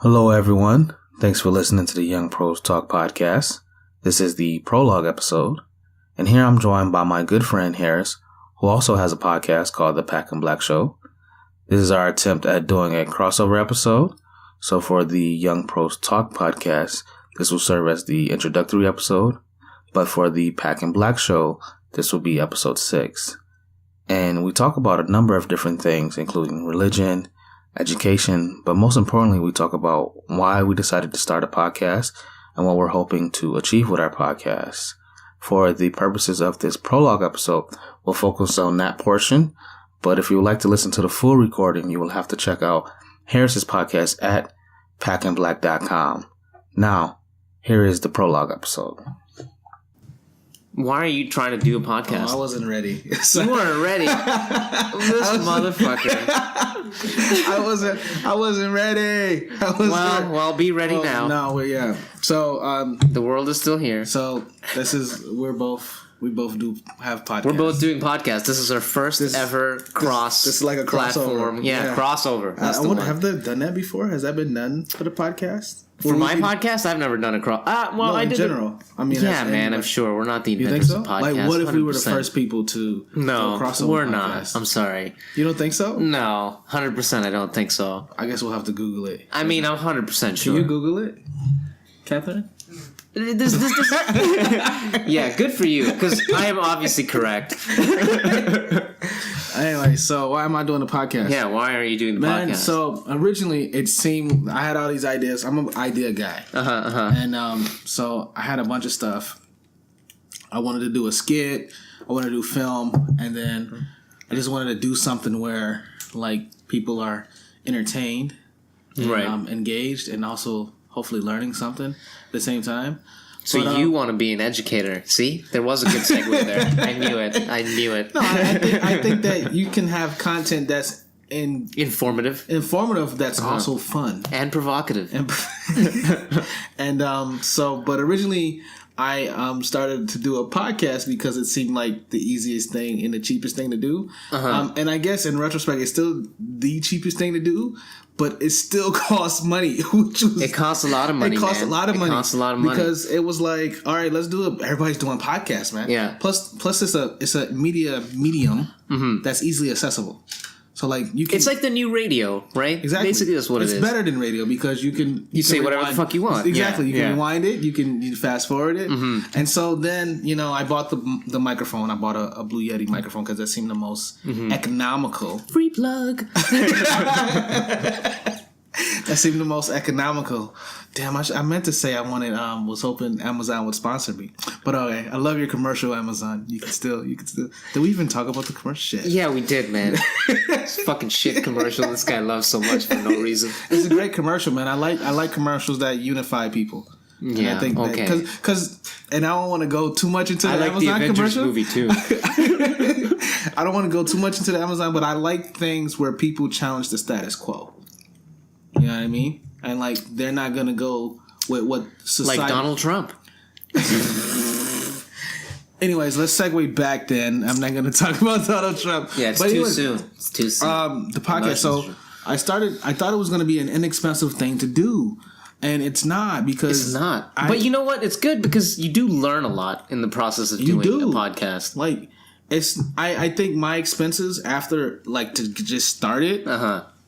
Hello, everyone. Thanks for listening to the Young Pros Talk podcast. This is the Prologue episode, and here I'm joined by my good friend Harris, who also has a podcast called The Pack and Black Show. This is our attempt at doing a crossover episode. So for the Young Pros Talk podcast, this will serve as the introductory episode, but for the Pack and Black Show, this will be episode 6. And we talk about a number of different things, including religion, education, but most importantly, we talk about why we decided to start a podcast and what we're hoping to achieve with our podcast. For the purposes of this prologue episode, we'll focus on that portion, but if you would like to listen to the full recording, you will have to check out Harris's podcast at packandblack.com. Now, here is the prologue episode. Why are you trying to do a podcast? Oh, I wasn't ready. You weren't ready. This motherfucker. I wasn't ready. Well, be ready now. No, yeah. So, the world is still here. So we both do have podcasts. We're both doing podcasts. This is our first ever This is like a platform. crossover. Yeah, crossover. I wonder, have they done that before? Has that been done for the podcast? For my podcast, I've never done a cross. No, I in did. general. I mean, yeah, man, I'm sure we're not the you inventors think so? of podcasts. Like, what if we were the 100%. first people to No, do a crossover we're podcast? not. I'm sorry. You don't think so? No, 100%. I don't think so. I guess we'll have to Google it. I mean, I'm 100% sure. Can you Google it, Catherine? This. Yeah, good for you, because I am obviously correct. Anyway, so why am I doing the podcast? Yeah, why are you doing the Man, podcast? so originally it seemed I had all these ideas. I'm an idea guy. And so I had a bunch of stuff. I wanted to do a skit. I wanted to do film. And then I just wanted to do something where like people are entertained and Right. Engaged and also hopefully learning something at the same time. So But, you want to be an educator. See? There was a good segue there. I knew it. No, I think that you can have content that's Informative. That's also fun. And provocative. But originally I started to do a podcast because it seemed like the easiest thing and the cheapest thing to do. And I guess in retrospect, it's still the cheapest thing to do, but it still costs money. It costs a lot of money. It costs a lot of money because it was like, all right, let's do it. Everybody's doing podcasts, man. Yeah. Plus, it's a medium that's easily accessible. So like you can, It's like the new radio, right? Exactly. Basically, that's what it is. It's better than radio because you can say whatever the fuck you want. Exactly. Yeah, You can rewind it. You can fast forward it. And so then I bought the microphone. I bought a Blue Yeti microphone because that seemed the most economical. Free plug. That seemed the most economical. Damn, I meant to say I wanted was hoping Amazon would sponsor me. But okay, I love your commercial, Amazon. You can still. Did we even talk about the commercial? Shit. Yeah, we did, man. It's fucking shit commercial this guy loves so much for no reason. It's a great commercial, man. I like commercials that unify people. Yeah, and I think okay. Because I don't want to go too much into the I like the Amazon Avengers commercial. movie too. I don't want to go too much into the Amazon, but I like things where people challenge the status quo. You know what I mean? And like they're not gonna go with what society. Like Donald Trump. Anyways, let's segue back. Then I'm not gonna talk about Donald Trump. Yeah, it's too soon. It's too soon. The podcast. So I thought it was gonna be an inexpensive thing to do. And it's not because it's not. But you know what? It's good because you do learn a lot in the process of doing a podcast. Like I think my expenses after like to just start it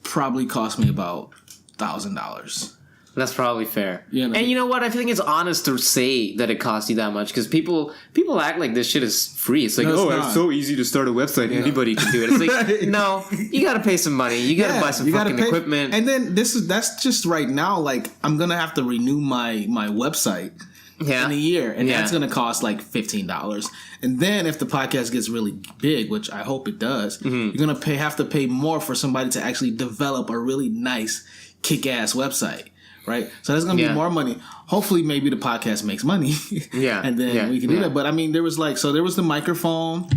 probably cost me about $1,000. That's probably fair. Yeah, and you know what? I think it's honest to say that it costs you that much because people act like this shit is free. It's like, it's so easy to start a website. Anybody can do it. It's like, no, you got to pay some money. You got to buy some fucking equipment. And then that's just right now. Like I'm gonna have to renew my website in a year, and that's gonna cost like $15. And then if the podcast gets really big, which I hope it does, you're gonna have to pay more for somebody to actually develop a really nice, kick-ass website. Right, so that's gonna be more money. Hopefully, maybe the podcast makes money. And then we can do that. But I mean, there was the microphone,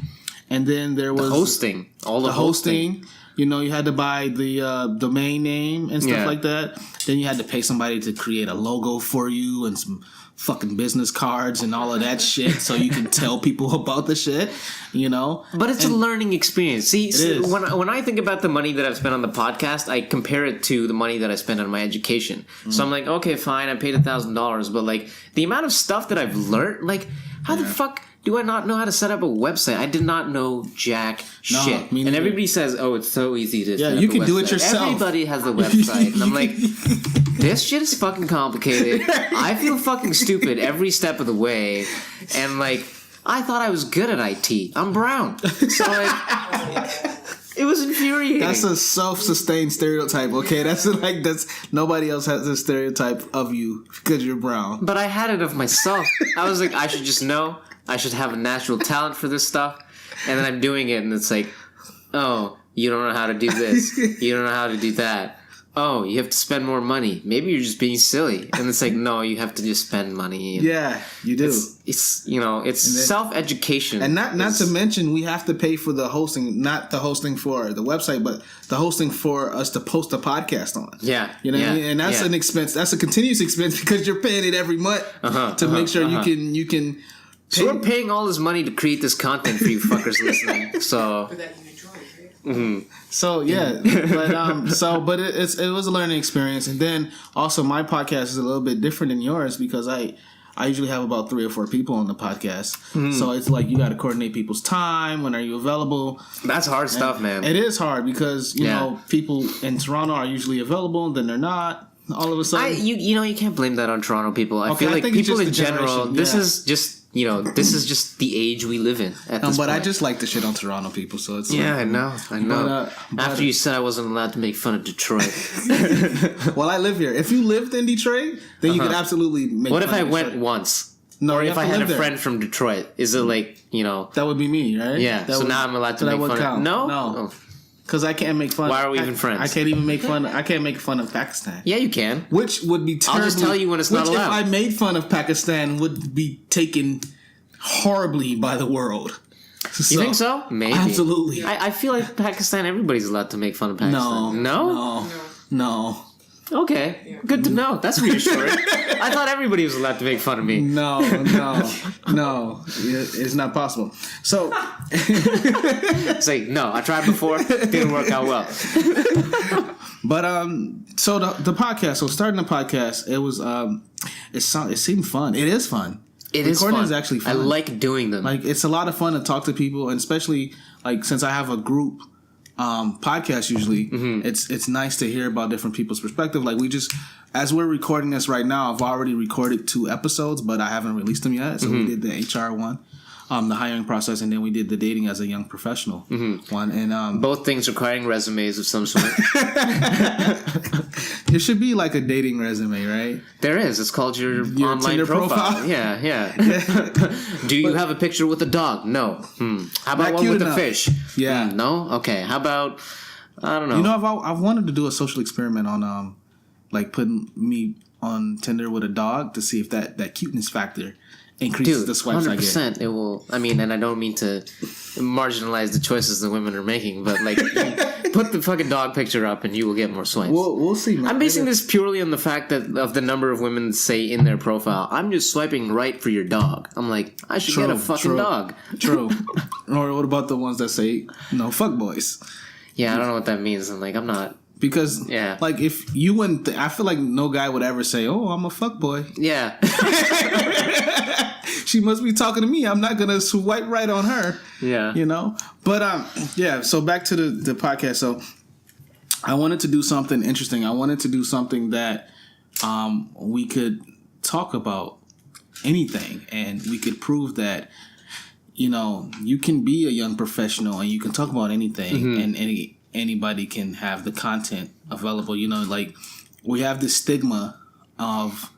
And then there was hosting. All the hosting. You know, you had to buy the domain name and stuff like that. Then you had to pay somebody to create a logo for you and some fucking business cards and all of that shit so you can tell people about the shit, you know? But it's a learning experience. See, when I think about the money that I've spent on the podcast, I compare it to the money that I spent on my education. So I'm like, okay, fine, I paid $1,000, but like the amount of stuff that I've learned, like how the fuck do I not know how to set up a website? I did not know jack shit. And everybody says, oh, it's so easy to set up a website. You can do it yourself. Everybody has a website. And I'm like, this shit is fucking complicated. I feel fucking stupid every step of the way. And like, I thought I was good at IT. I'm brown. So like... It was infuriating. That's a self-sustained stereotype, okay? That's nobody else has this stereotype of you because you're brown. But I had it of myself. I was like, I should just know. I should have a natural talent for this stuff. And then I'm doing it, and it's like, oh, you don't know how to do this. You don't know how to do that. Oh, you have to spend more money. Maybe you're just being silly. And it's like, no, you have to just spend money. Yeah, you do. It's you know, it's self-education. And not to mention, we have to pay for the hosting, not the hosting for the website, but the hosting for us to post a podcast on. Yeah. You know what I mean? And that's an expense. That's a continuous expense because you're paying it every month to make sure you can. So we're paying all this money to create this content for you fuckers listening. So. Mm-hmm. So yeah, but it was a learning experience, and then also my podcast is a little bit different than yours because I usually have about 3 or 4 people on the podcast, so it's like you got to coordinate people's time. When are you available? That's hard stuff, man. It is hard because you know people in Toronto are usually available, then they're not. All of a sudden, you can't blame that on Toronto people. I feel like people in general. This is just. You know, this is just the age we live in at this point. I just like the shit on Toronto people, so it's... Yeah, I know. After you said I wasn't allowed to make fun of Detroit. Well, I live here. If you lived in Detroit, then you could absolutely make What fun if I of went once? No, or if I had a friend from Detroit? Is it like, you know... That would be me, right? Yeah, so now I'm allowed to make fun of... No? No. Because I can't make fun. Why are we even friends? I can't even make fun. I can't make fun of Pakistan. Yeah, you can. Which would be terribly... I'll just tell you when it's not allowed. Which, if I made fun of Pakistan, would be taken... horribly by the world. You think so? Maybe. Absolutely. I feel like Pakistan, everybody's allowed to make fun of Pakistan. No. Okay. Good to know. That's reassuring. I thought everybody was allowed to make fun of me. No. It's not possible. So... It's like, no, I tried before. Didn't work out well. But, so the podcast, so starting the podcast, it was, it seemed fun. It is fun. Recording is actually fun. I like doing them. Like, it's a lot of fun to talk to people, and especially like since I have a group podcast usually, it's nice to hear about different people's perspective. Like as we're recording this right now, I've already recorded 2 episodes, but I haven't released them yet. So we did the HR one, the hiring process, and then we did the dating as a young professional one. And both things requiring resumes of some sort. There should be like a dating resume, right? There is. It's called your online Tinder profile. Yeah. Do you have a picture with a dog? No. How about one with a fish? Yeah. No? Okay. How about, I don't know. You know, I've wanted to do a social experiment on like putting me on Tinder with a dog to see if that cuteness factor increases the swipes 100%, I get. It will. I mean, and I don't mean to marginalize the choices the women are making, but like, put the fucking dog picture up and you will get more swipes. We'll see. Man. I'm basing this purely on the fact that of the number of women say in their profile, I'm just swiping right for your dog. I'm like, I should get a fucking dog. True. Or what about the ones that say, no, fuck boys? Yeah, I don't know what that means. I'm like, I'm not. Because, like, if you wouldn't... I feel like no guy would ever say, oh, I'm a fuckboy. Yeah. She must be talking to me. I'm not going to swipe right on her. Yeah. You know? But, so back to the podcast. So, I wanted to do something interesting. I wanted to do something that we could talk about anything. And we could prove that, you know, you can be a young professional and you can talk about anything. And anybody can have the content available. You know, like, we have this stigma of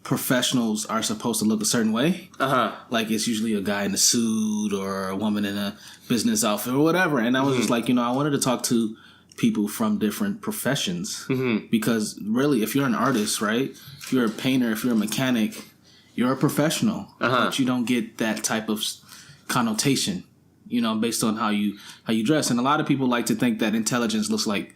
professionals are supposed to look a certain way. Like, it's usually a guy in a suit or a woman in a business outfit or whatever. And I was just like, you know, I wanted to talk to people from different professions. Because really, if you're an artist, right? If you're a painter, if you're a mechanic, you're a professional. But you don't get that type of connotation. based on how you dress. And a lot of people like to think that intelligence looks like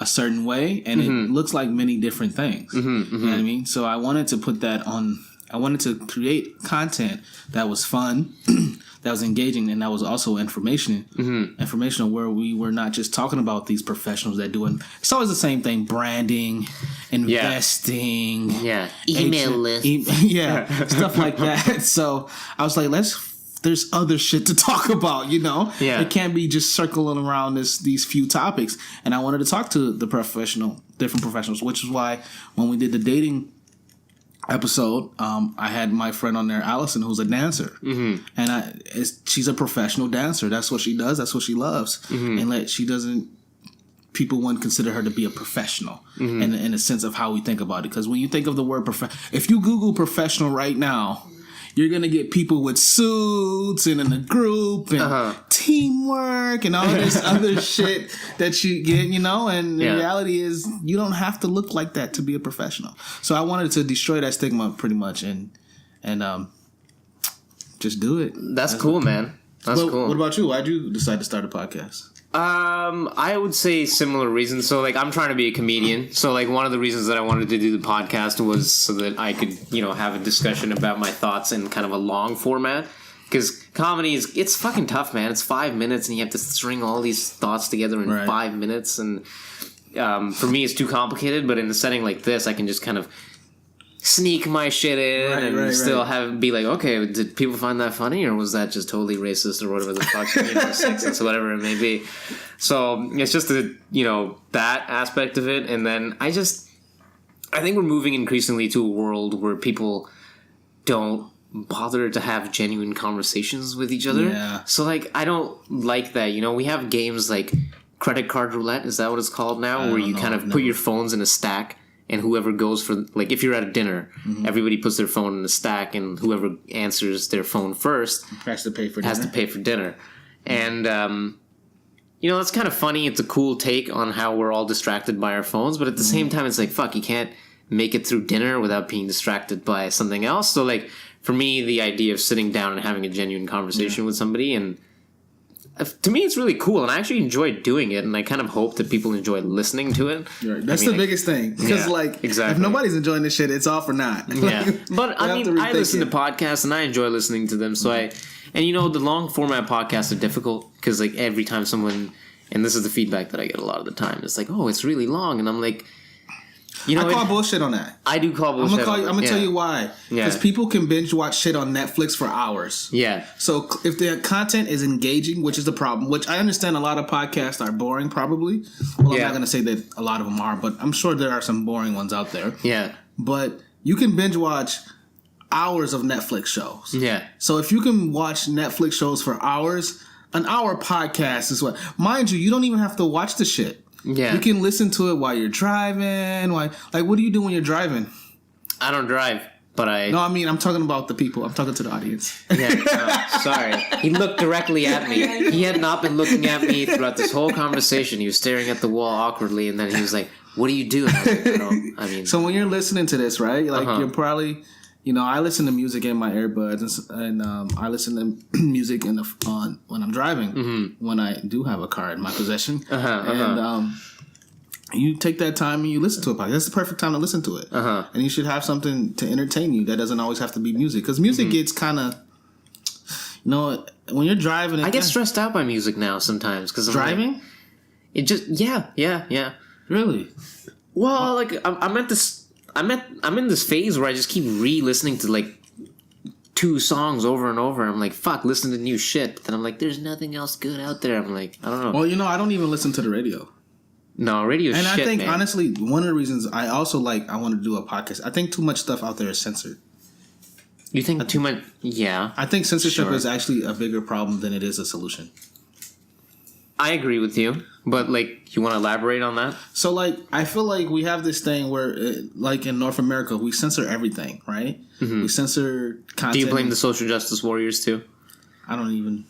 a certain way, and it looks like many different things. You know what I mean? So I wanted to put that on. I wanted to create content that was fun, that was engaging, and that was also informational, where we were not just talking about these professionals that do it. It's always the same thing: branding, investing, email list, stuff like that. So I was like, there's other shit to talk about, It can't be just circling around these few topics. And I wanted to talk to the different professionals, which is why when we did the dating episode, I had my friend on there, Allison, who's a dancer, and she's a professional dancer. That's what she does. That's what she loves, and people wouldn't consider her to be a professional in a sense of how we think about it. Because when you think of the word if you Google professional right now, you're going to get people with suits and in a group and teamwork and all this other shit that you get, and the reality is you don't have to look like that to be a professional. So I wanted to destroy that stigma pretty much and just do it. That's cool, man. That's cool. What about you? Why'd you decide to start a podcast? I would say similar reasons. So, I'm trying to be a comedian. So, one of the reasons that I wanted to do the podcast was so that I could, have a discussion about my thoughts in kind of a long format. Because comedy it's fucking tough, man. It's 5 minutes and you have to string all these thoughts together in 5 minutes. And for me, it's too complicated. But in a setting like this, I can just kind of sneak my shit in and still be like, okay, did people find that funny, or was that just totally racist, or whatever the fuck, sexist, whatever it may be. So it's just that aspect of it. And then I think we're moving increasingly to a world where people don't bother to have genuine conversations with each other. Yeah. So I don't like that. We have games like credit card roulette, is that what it's called now, where you kind of put your phones in a stack. And whoever goes for, if you're at a dinner, everybody puts their phone in a stack, and whoever answers their phone first has to pay for dinner. And, that's kind of funny. It's a cool take on how we're all distracted by our phones. But at the same time, it's fuck, you can't make it through dinner without being distracted by something else. So, for me, the idea of sitting down and having a genuine conversation with somebody, and to me, it's really cool, and I actually enjoy doing it, and I kind of hope that people enjoy listening to it. Right. That's the biggest thing, because exactly. If nobody's enjoying this shit, it's off or not. Yeah, but I listen to podcasts, and I enjoy listening to them. So the long format podcasts are difficult because every time someone, and this is the feedback that I get a lot of the time, it's oh, it's really long, and I'm like. I call bullshit on that. I do call bullshit. I'm gonna tell you why. Because people can binge watch shit on Netflix for hours. Yeah. So if the content is engaging, which is the problem, which I understand a lot of podcasts are boring, probably. Well, I'm not gonna say that a lot of them are, but I'm sure there are some boring ones out there. Yeah. But you can binge watch hours of Netflix shows. Yeah. So if you can watch Netflix shows for hours, an hour podcast is what. Mind you don't even have to watch the shit. Yeah. You can listen to it while you're driving. What do you do when you're driving? I don't drive, but I... No, I mean, I'm talking about the people. I'm talking to the audience. Yeah, sorry. He looked directly at me. He had not been looking at me throughout this whole conversation. He was staring at the wall awkwardly, and then he was like, what do you do? So when you're listening to this, right? You're probably... I listen to music in my earbuds, and I listen to music when I'm driving, when I do have a car in my possession. And you take that time and you listen to a podcast. That's the perfect time to listen to it. And you should have something to entertain you that doesn't always have to be music. Because music gets kind of, when you're driving... I get stressed out by music now sometimes. Cause driving? It just... Yeah. Really? Well, I'm in this phase where I just keep re-listening to 2 songs over and over. I'm like, fuck, listen to new shit. But then I'm like, there's nothing else good out there. I'm like, I don't know. Well, I don't even listen to the radio. No, radio's shit, and I think, man. honestly, one of the reasons I also I want to do a podcast, I think too much stuff out there is censored. You think too much? Yeah. I think censorship is actually a bigger problem than it is a solution. I agree with you, but you want to elaborate on that? So I feel like we have this thing where in North America we censor everything, right? We censor content. Do you blame the social justice warriors too? I don't even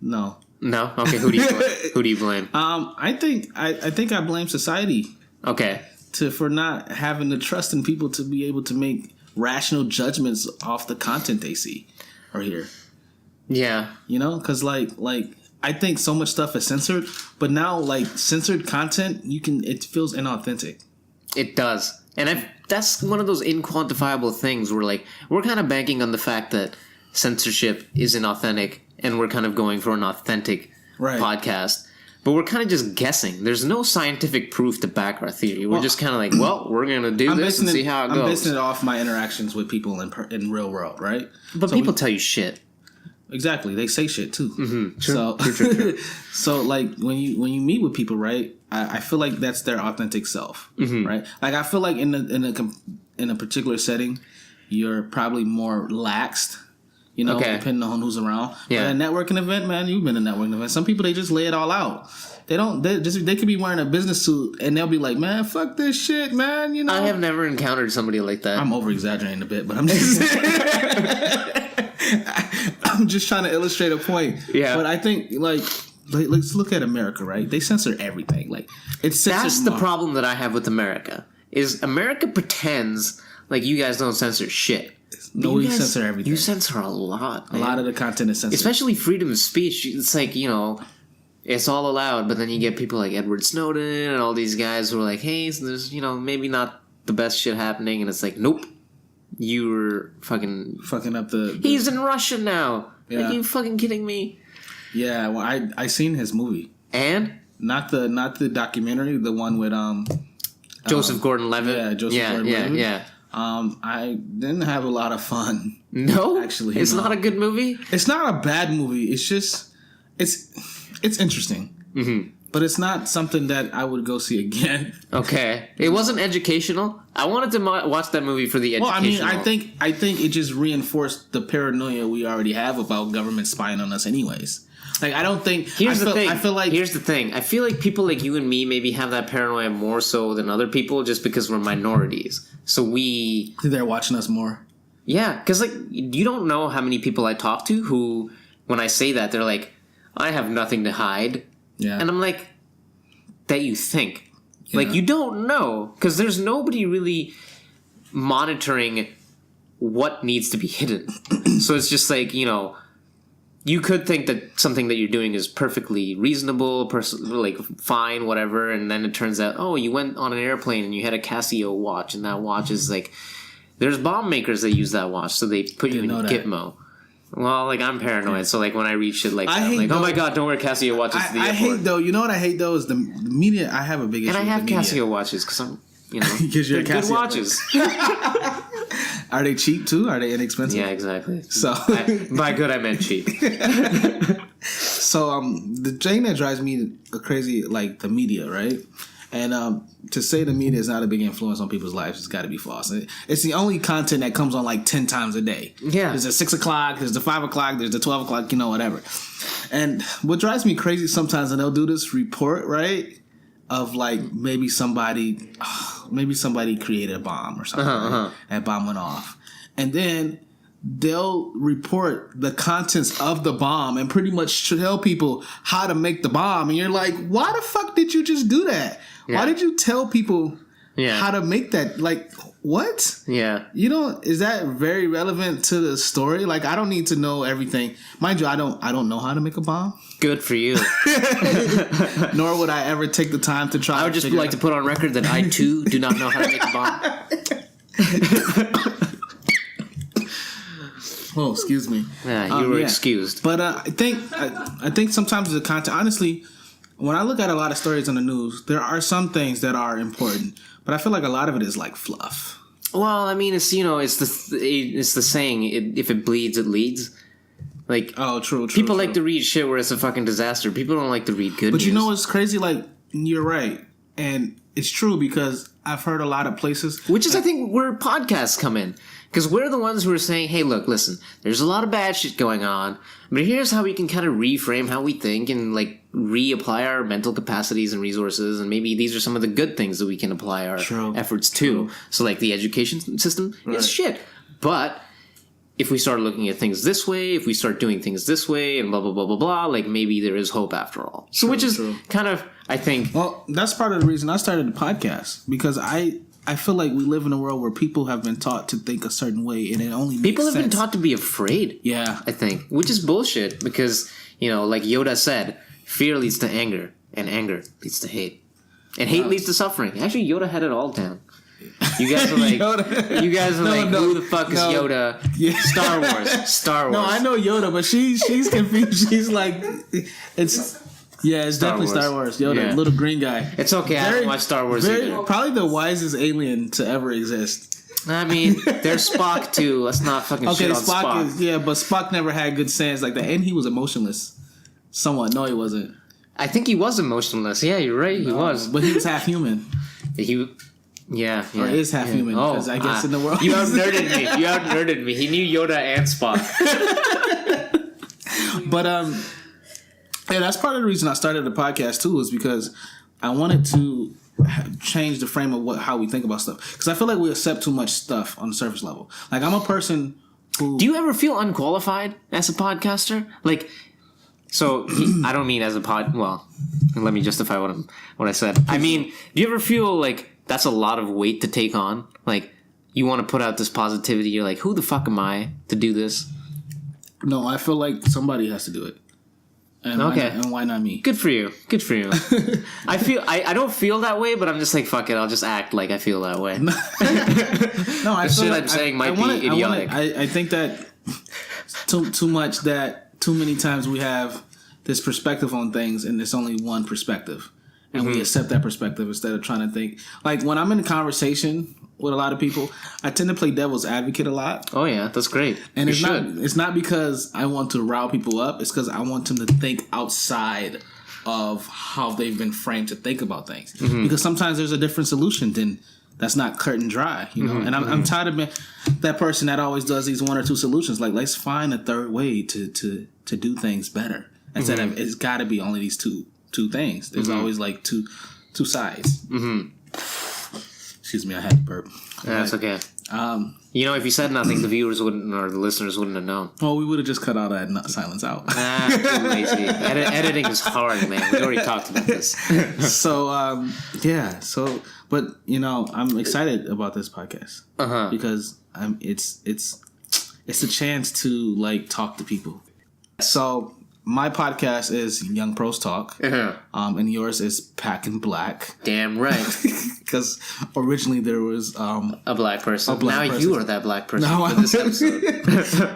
know. No? Okay, who do you blame? Who do you blame? I think I blame society. Okay. For not having the trust in people to be able to make rational judgments off the content they see or hear. Yeah. You know, because like I think so much stuff is censored, but now like censored content, it feels inauthentic. It does, and that's one of those inquantifiable things where like we're kind of banking on the fact that censorship is inauthentic, and we're kind of going for an authentic podcast. But we're kind of just guessing. There's no scientific proof to back our theory. We're just kind of like, well, we're going to do this and see how it goes. I'm basing it off my interactions with people in real world, right? But people tell you shit. Exactly. They say shit too. Mm-hmm. True. So, true. So like when you meet with people, right? I feel like that's their authentic self, right? Like I feel like in a particular setting, you're probably more laxed. You know, depending on who's around. Yeah. But a networking event, man, you've been to a networking event. Some people, they just lay it all out. They could be wearing a business suit and they'll be like, man, fuck this shit, man. You know, I have never encountered somebody like that. I'm over exaggerating a bit, but I'm just I'm just trying to illustrate a point. Yeah. But I think like let's look at America, right? They censor everything. Like it's censored. That's the problem that I have with America. Is America pretends like you guys don't censor shit. No, we censor everything. You censor a lot, man. A lot of the content is censored. Especially freedom of speech. It's like, you know, it's all allowed, but then you get people like Edward Snowden and all these guys who are like, hey, so there's, you know, maybe not the best shit happening, and it's like, nope. You were fucking up the... He's in Russia now. Yeah. Are you fucking kidding me? Yeah, well, I seen his movie. And? Not the documentary, the one with Joseph Gordon-Levitt. Yeah, Joseph Gordon-Levitt. Yeah. I didn't have a lot of fun. No? Actually. It's not a good movie? It's not a bad movie. It's just... It's interesting. Mm-hmm. But it's not something that I would go see again. Okay. It wasn't educational? I wanted to watch that movie for the educational. Well, I mean, I think it just reinforced the paranoia we already have about government spying on us anyways. Like, I don't think... Here's the thing. I feel like people like you and me maybe have that paranoia more so than other people just because we're minorities. So we... They're watching us more. Yeah, because, like, you don't know how many people I talk to who, when I say that, they're like, I have nothing to hide. Yeah. And I'm like, that you think. Yeah. Like, you don't know. Because there's nobody really monitoring what needs to be hidden. So it's just like, you know... You could think that something that you're doing is perfectly reasonable, like fine, whatever, and then it turns out, oh, you went on an airplane and you had a Casio watch, and that watch is like, there's bomb makers that use that watch, so they put you in Gitmo. Well, like, I'm paranoid, so like when I read shit like that, I'm like, oh my god, don't wear Casio watches to the airport. I hate though. You know what I hate though is the media. I have a big issue. And I have Casio watches because I'm, you know, they're good watches. Are they cheap too? Are they inexpensive? Yeah, exactly. So by good I meant cheap. So the thing that drives me crazy, like the media, right? And to say the media is not a big influence on people's lives, it's got to be false. It's the only content that comes on like 10 times a day. Yeah. There's the 6 o'clock, there's the 5 o'clock, there's the 12 o'clock, you know, whatever. And what drives me crazy sometimes, and they'll do this report, right? Of like maybe somebody created a bomb or something. Right? That bomb went off. And then they'll report the contents of the bomb and pretty much tell people how to make the bomb. And you're like, why the fuck did you just do that? Yeah. Why did you tell people how to make that? Like, what? Yeah. You know, is that very relevant to the story? Like, I don't need to know everything. Mind you, I don't know how to make a bomb. Good for you. Nor would I ever take the time to try. I would just like to put on record that I too do not know how to make a bomb. Oh, excuse me. Yeah, you were excused. But I think sometimes the content. Honestly, when I look at a lot of stories on the news, there are some things that are important, but I feel like a lot of it is like fluff. Well, I mean, it's the saying, if it bleeds, it leads. Like, oh, true. People like to read shit where it's a fucking disaster. People don't like to read good news. But you know what's crazy? Like, you're right. And it's true because I've heard a lot of places. Which is, I think, where podcasts come in. Because we're the ones who are saying, hey, look, listen, there's a lot of bad shit going on. But here's how we can kind of reframe how we think and, like, reapply our mental capacities and resources. And maybe these are some of the good things that we can apply our efforts to. So, like, the education system is shit. But if we start looking at things this way, if we start doing things this way, and blah, blah, blah, blah, blah, like, maybe there is hope after all. So, which is kind of, I think... Well, that's part of the reason I started the podcast. Because I I feel like we live in a world where people have been taught to think a certain way, and it only makes people have sense. been taught to be afraid. Yeah, I think, which is bullshit because like Yoda said, fear leads to anger, and anger leads to hate, and hate leads to suffering. Actually, Yoda had it all down. You guys are like, who the fuck is Yoda? Yeah. Star Wars. No, I know Yoda, but she's confused. She's like, it's definitely Star Wars. Yoda, little green guy. It's okay. I don't watch Star Wars either. Probably the wisest alien to ever exist. I mean, there's Spock too. Let's not fucking shit on Spock. But Spock never had good sense like that, and he was emotionless. Somewhat. No, he wasn't. I think he was emotionless. Yeah, you're right. He was, but he was half human. Yeah. Or is half human, because I guess in the world... You out-nerded me. He knew Yoda and Spock. But, that's part of the reason I started the podcast, too, is because I wanted to change the frame of how we think about stuff. Because I feel like we accept too much stuff on the surface level. Like, I'm a person who... Do you ever feel unqualified as a podcaster? Like... So, I don't mean as a well, let me justify what I said. I mean, do you ever feel like that's a lot of weight to take on? Like, you want to put out this positivity, you're like, who the fuck am I to do this? No, I feel like somebody has to do it. And why not me? Good for you. I don't feel that way, but I'm just like, fuck it, I'll just act like I feel that way. No, I feel like I'm saying might be idiotic. I think that too many times we have this perspective on things, and it's only one perspective, and we accept that perspective instead of trying to think. Like, when I'm in a conversation with a lot of people, I tend to play devil's advocate a lot. Oh yeah, that's great. And it's not because I want to rile people up. It's because I want them to think outside of how they've been framed to think about things. Because sometimes there's a different solution than that's not cut and dry, And I'm tired of being that person that always does these one or two solutions. Like, let's find a third way to do things better instead of it's got to be only these two things. There's always like two sides. Excuse me, I had to burp. That's okay. If you said nothing, the viewers wouldn't, or the listeners wouldn't have known. Oh, we would have just cut all that silence out. Too lazy. Editing is hard, man. We already talked about this. But I'm excited about this podcast because it's a chance to like talk to people. So my podcast is Young Pros Talk, and yours is Packing Black. Damn right. Because originally there was a black person. Now you are that black person for this episode.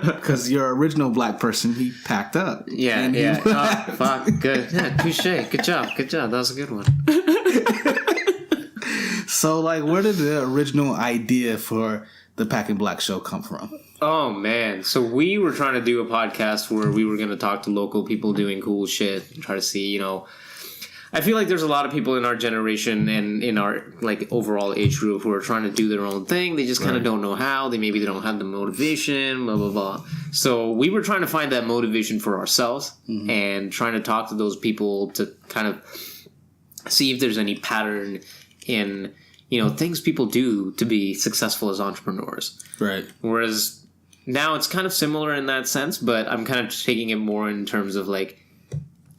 Because your original black person, he packed up. Yeah. Oh, fuck. Good. Yeah, touche. Good job. That was a good one. So, like, where did the original idea for the Packing Black show come from? Oh, man. So we were trying to do a podcast where we were going to talk to local people doing cool shit and try to see, I feel like there's a lot of people in our generation and in our, like, overall age group who are trying to do their own thing. They just kind of don't know how. They don't have the motivation, blah, blah, blah. So we were trying to find that motivation for ourselves and trying to talk to those people to kind of see if there's any pattern in, things people do to be successful as entrepreneurs. Right. Whereas now it's kind of similar in that sense, but I'm kind of taking it more in terms of like,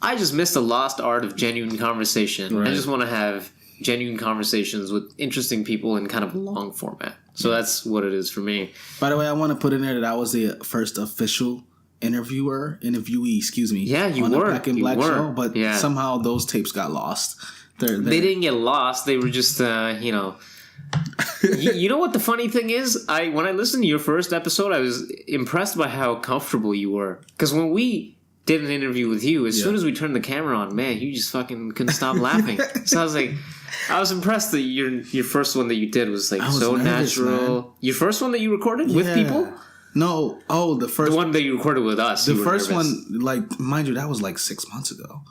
I just missed the lost art of genuine conversation. Right. I just want to have genuine conversations with interesting people in kind of a long format. So that's what it is for me. By the way, I want to put in there that I was the first official interviewee, excuse me. Yeah, you on were. The Packing Black show, but somehow those tapes got lost. They didn't get lost. They were just, you know what the funny thing is? When I listened to your first episode, I was impressed by how comfortable you were. Because when we did an interview with you, as soon as we turned the camera on, man, you just fucking couldn't stop laughing. So I was impressed that your first one that you did was like so nervous, natural. Man. Your first one that you recorded with people? No, the one that you recorded with us. The first one, like, mind you, that was like 6 months ago.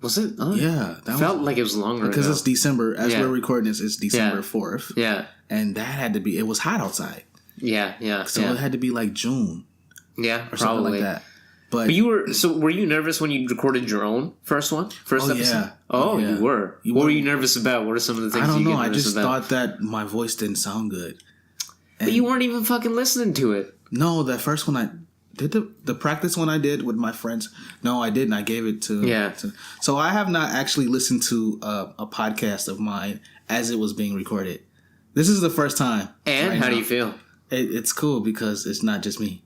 Was it? Oh, yeah. That felt like it was longer because ago. It's December. As we're recording this, it's December 4th. Yeah. And that had to be, it was hot outside. Yeah. So it had to be like June. Yeah, or probably. Something like that. But were you nervous when you recorded your own first episode? Yeah. You were. What were you nervous about? What are some of the things I don't you know. get nervous about? I just thought that my voice didn't sound good. But you weren't even fucking listening to it. No, that first one I did the practice one I did with my friends. No, I didn't. I gave it to so I have not actually listened to a podcast of mine as it was being recorded. This is the first time. And how do you feel? It's cool because it's not just me.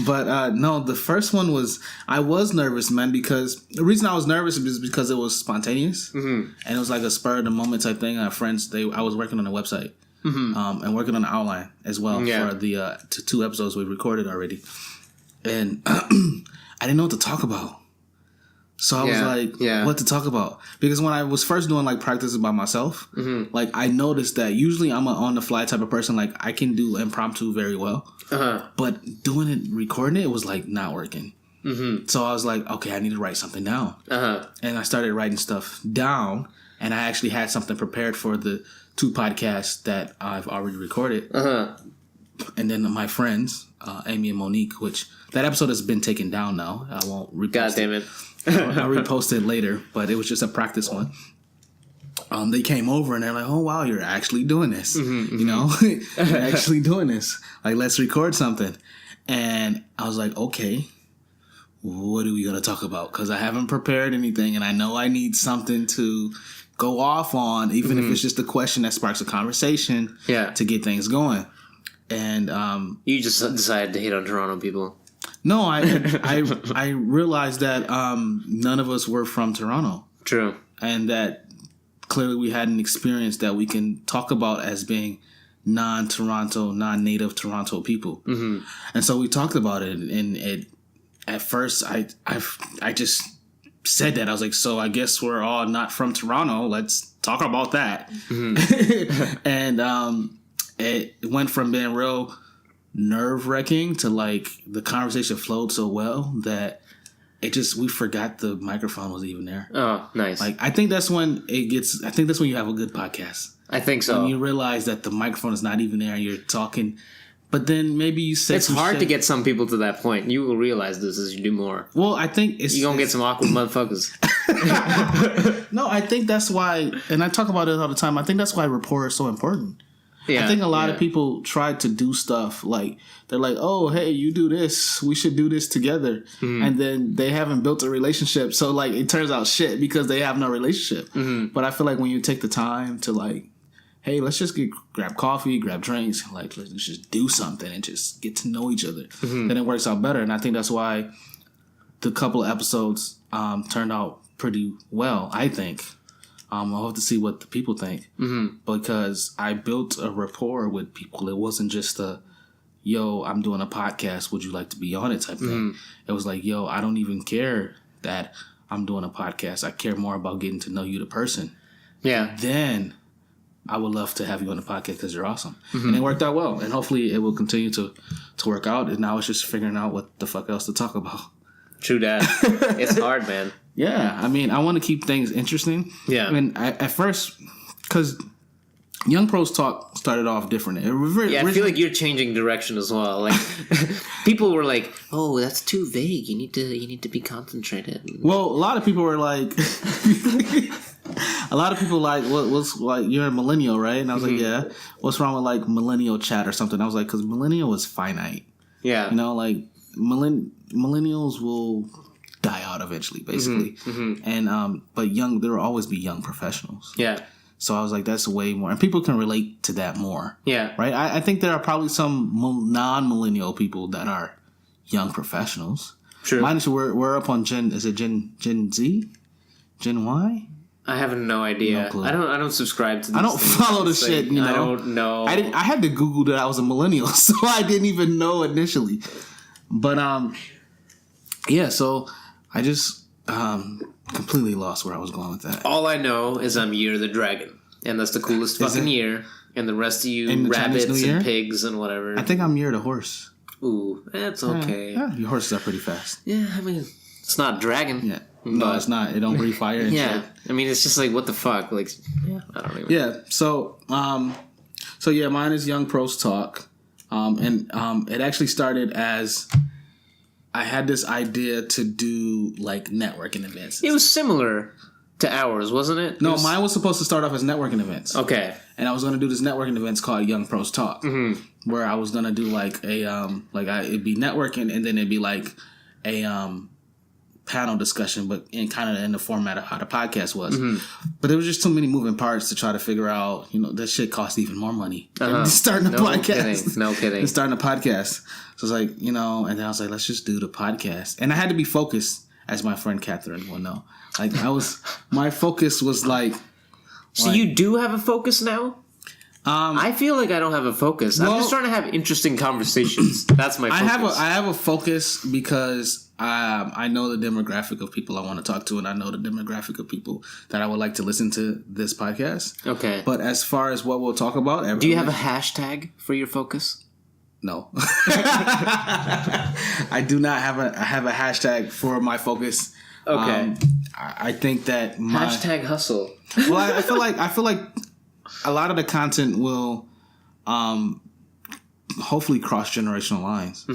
But no, the first one was, I was nervous, man, because the reason I was nervous is because it was spontaneous. And it was like a spur of the moment type thing. I was working on a website and working on an outline as well for the 2 episodes we recorded already. And I didn't know what to talk about. So I was like, what to talk about? Because when I was first doing like practices by myself, like I noticed that usually I'm an on the fly type of person. Like I can do impromptu very well, but recording it was like not working. So I was like, okay, I need to write something down. And I started writing stuff down, and I actually had something prepared for the 2 podcasts that I've already recorded. And then my friends, Amy and Monique, which that episode has been taken down now. I won't repost God damn it. I'll repost it later, but it was just a practice one. They came over and they're like, oh, wow, you're actually doing this. You know, you're actually doing this. Like, let's record something. And I was like, okay, what are we going to talk about? Because I haven't prepared anything, and I know I need something to go off on, even if it's just a question that sparks a conversation to get things going. And you just decided to hate on Toronto people. No, I realized that none of us were from Toronto. True. And that clearly we had an experience that we can talk about as being non-Toronto, non-native Toronto people. And so we talked about it, and at first I just said that. I was like, so I guess we're all not from Toronto. Let's talk about that. And it went from being real nerve-wracking to like the conversation flowed so well that we forgot the microphone was even there. Oh, nice. Like I think that's when you have a good podcast. I think so. When you realize that the microphone is not even there and you're talking, but then maybe you say it's hard to get some people to that point. You will realize this as you do more. Well, I think you're gonna get some awkward motherfuckers. No, I think that's why, and I talk about it all the time, I think that's why rapport is so important. Yeah, I think a lot of people try to do stuff like they're like, oh, hey, you do this, we should do this together. And then they haven't built a relationship. So like it turns out shit because they have no relationship. But I feel like when you take the time to like, hey, let's just grab coffee, grab drinks, like let's just do something and just get to know each other, then it works out better. And I think that's why the couple of episodes turned out pretty well, I think. I'll have to see what the people think because I built a rapport with people. It wasn't just a, yo, I'm doing a podcast, would you like to be on it type thing. It was like, yo, I don't even care that I'm doing a podcast. I care more about getting to know you, the person. Yeah. Then I would love to have you on the podcast because you're awesome. And it worked out well. And hopefully it will continue to work out. And now it's just figuring out what the fuck else to talk about. True that. It's hard, man. Yeah, I mean, I want to keep things interesting. Yeah. And at first, because Young Pros Talk started off different. I feel like you're changing direction as well. Like people were like, "Oh, that's too vague. You need to be concentrated." Well, a lot of people were like, what's like, you're a millennial, right? And I was like, yeah. What's wrong with like millennial chat or something? I was like, because millennial is finite. Yeah. You know, like millennials will die out eventually, basically. And but there will always be young professionals. Yeah. So I was like, that's way more, and people can relate to that more. Yeah. Right. I think there are probably some non-millennial people that are young professionals. True. Mine is we're up on Gen Z, Gen Y. I have no idea. No, I don't subscribe to. I don't follow the shit. You know. I don't know. I had to Google that I was a millennial, so I didn't even know initially. But yeah. So I just completely lost where I was going with that. All I know is I'm Year of the Dragon, and that's the coolest fucking year. And the rest of you rabbits and pigs and whatever. I think I'm Year of the Horse. Ooh, that's okay. Yeah, your horses are pretty fast. Yeah, I mean, it's not dragon. Yeah. No, it's not. It don't breathe fire and shit. I mean, it's just like, what the fuck? Like, I don't even. Yeah, so yeah, mine is Young Pros Talk. And it actually started as I had this idea to do like networking events. It was similar to ours, wasn't it? No, mine was supposed to start off as networking events. Okay. And I was going to do this networking events called Young Pros Talk, where I was going to do like a it'd be networking, and then it'd be like a panel discussion, but in the format of how the podcast was. But there was just too many moving parts to try to figure out. That shit costs even more money than starting a podcast. No kidding. Starting a podcast. So it's like, and then I was like, let's just do the podcast. And I had to be focused, as my friend Catherine will know. Like my focus was like. So you do have a focus now? I feel like I don't have a focus. I'm just trying to have interesting conversations. That's my focus. I have a focus because I know the demographic of people I want to talk to, and I know the demographic of people that I would like to listen to this podcast. Okay. But as far as what we'll talk about... Do you have a hashtag for your focus? No. I do not have a hashtag for my focus. Okay. I think that hashtag hustle. Well, I feel like a lot of the content will hopefully cross generational lines.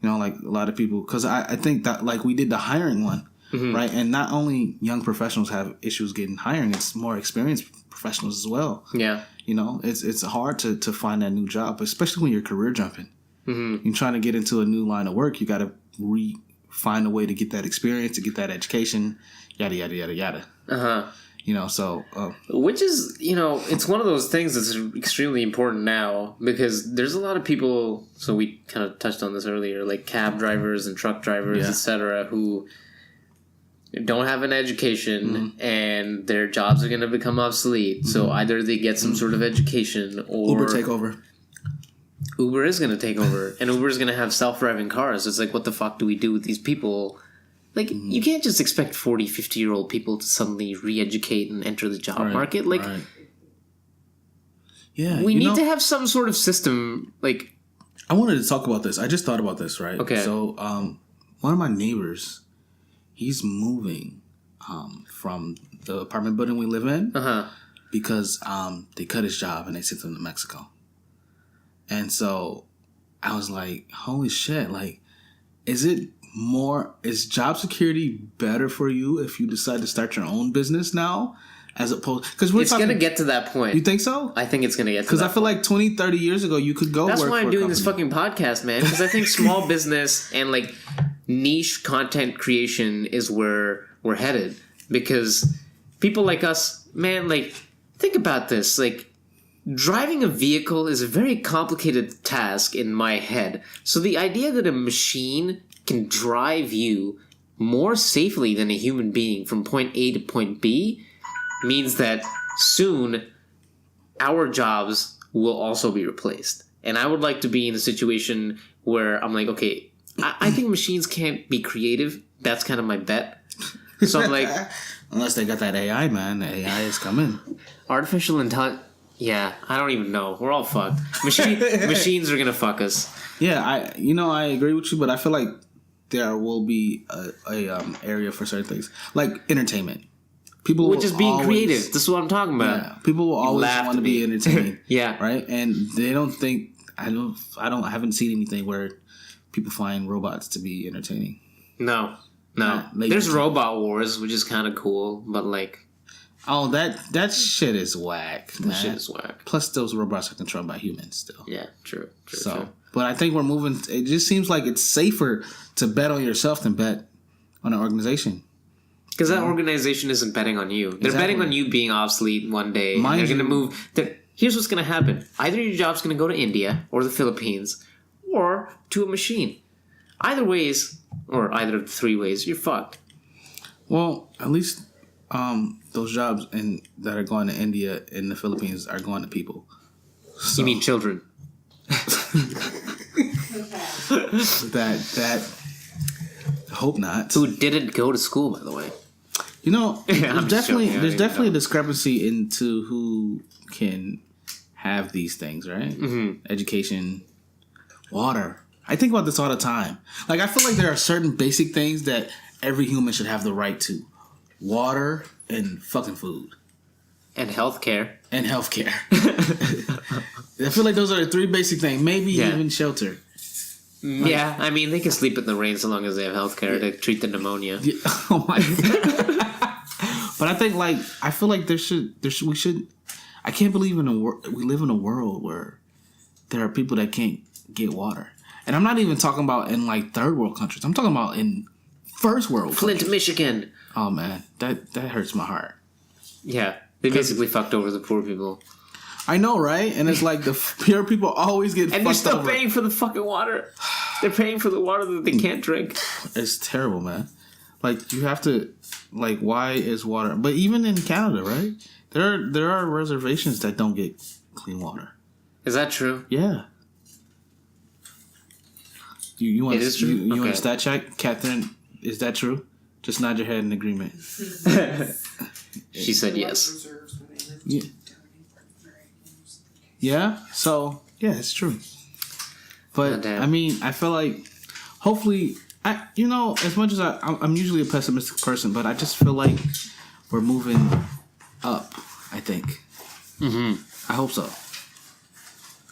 Like a lot of people, because I think that like we did the hiring one, right? And not only young professionals have issues getting hiring, it's more experienced professionals as well. Yeah. It's hard to find that new job, especially when you're career jumping. You're trying to get into a new line of work. You got to find a way to get that experience, to get that education, yada, yada, yada, yada. Which is, it's one of those things that's extremely important now because there's a lot of people, so we kind of touched on this earlier, like cab drivers and truck drivers, etc., who don't have an education and their jobs are going to become obsolete. So either they get some sort of education or... Uber take over. Uber is going to take over, and Uber is going to have self-driving cars. It's like, what the fuck do we do with these people? Like, you can't just expect 40, 50-year-old people to suddenly re-educate and enter the job market. Like, we need to have some sort of system. Like, I wanted to talk about this. I just thought about this, right? Okay. So, one of my neighbors, he's moving from the apartment building we live in because they cut his job and they sent him to Mexico. And so I was like, holy shit, like, is job security better for you if you decide to start your own business now? As opposed, because it's going to get to that point. You think so? I think it's going to get to that Because I feel like 20, 30 years ago, you could go That's work why I'm for doing this fucking podcast, man. Because I think small business and, like, niche content creation is where we're headed. Because people like us, man, like, think about this. Like, driving a vehicle is a very complicated task in my head. So the idea that a machine can drive you more safely than a human being from point A to point B means that soon our jobs will also be replaced. And I would like to be in a situation where I'm like, okay, I think machines can't be creative. That's kind of my bet. So I'm like... Unless they got that AI, man. The AI is coming. Artificial intelligence... Yeah, I don't even know. We're all fucked. Machines are going to fuck us. Yeah, I agree with you, but I feel like there will be a area for certain things. Like entertainment. People Which is being creative. This is what I'm talking about. Yeah, people will always want to be entertained. Yeah. Right? And they don't think... I haven't seen anything where people find robots to be entertaining. No. There's Robot Wars, which is kind of cool, but like... Oh, that shit is whack. That shit is whack. Plus, those robots are controlled by humans still. Yeah, true. But I think we're moving... It just seems like it's safer to bet on yourself than bet on an organization. Because that organization isn't betting on you. They're betting on you being obsolete one day. They're going to move... Here's what's going to happen. Either your job's going to go to India or the Philippines or to a machine. Either ways, or either of the three ways, you're fucked. Well, at least those jobs that are going to India and the Philippines are going to people. So, you mean children? that hope not. Who didn't go to school, by the way. There's definitely a discrepancy into who can have these things, right? Mm-hmm. Education, water. I think about this all the time. Like, I feel like there are certain basic things that every human should have the right to. Water and fucking food. And healthcare. I feel like those are the three basic things. Maybe even shelter. Yeah, I mean, they can sleep in the rain so long as they have healthcare to treat the pneumonia. Yeah. Oh my god. But I feel like we should. I can't believe we live in a world where there are people that can't get water, and I'm not even talking about in like third world countries. I'm talking about in First world Flint, countries. Michigan. Oh man, that hurts my heart. Yeah, they basically fucked over the poor people. I know, right? And it's like the poor people always get and fucked they're still over. paying for the fucking water. They're paying for the water that they can't drink. It's terrible, man. Like you have to, like, why is water? But even in Canada, right? There are reservations that don't get clean water. Is that true? Yeah. You want it is true? You want a stat check, Catherine? Is that true? Just nod your head in agreement. She said yes. Yeah. Yeah. So yeah, it's true. But I mean, I feel like hopefully, as much as I'm usually a pessimistic person, but I just feel like we're moving up. I think. I hope so,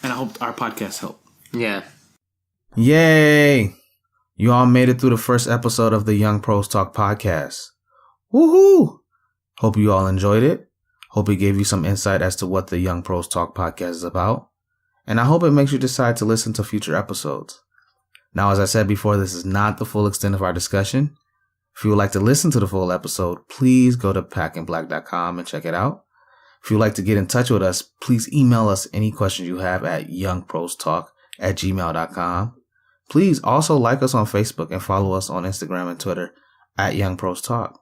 and I hope our podcast help. Yeah. Yay! You all made it through the first episode of the Young Pros Talk podcast. Woohoo! Hope you all enjoyed it. Hope it gave you some insight as to what the Young Pros Talk podcast is about. And I hope it makes you decide to listen to future episodes. Now, as I said before, this is not the full extent of our discussion. If you would like to listen to the full episode, please go to packandblack.com and check it out. If you would like to get in touch with us, please email us any questions you have at youngprostalk@gmail.com. Please also like us on Facebook and follow us on Instagram and Twitter at Young Pros Talk.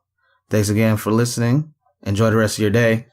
Thanks again for listening. Enjoy the rest of your day.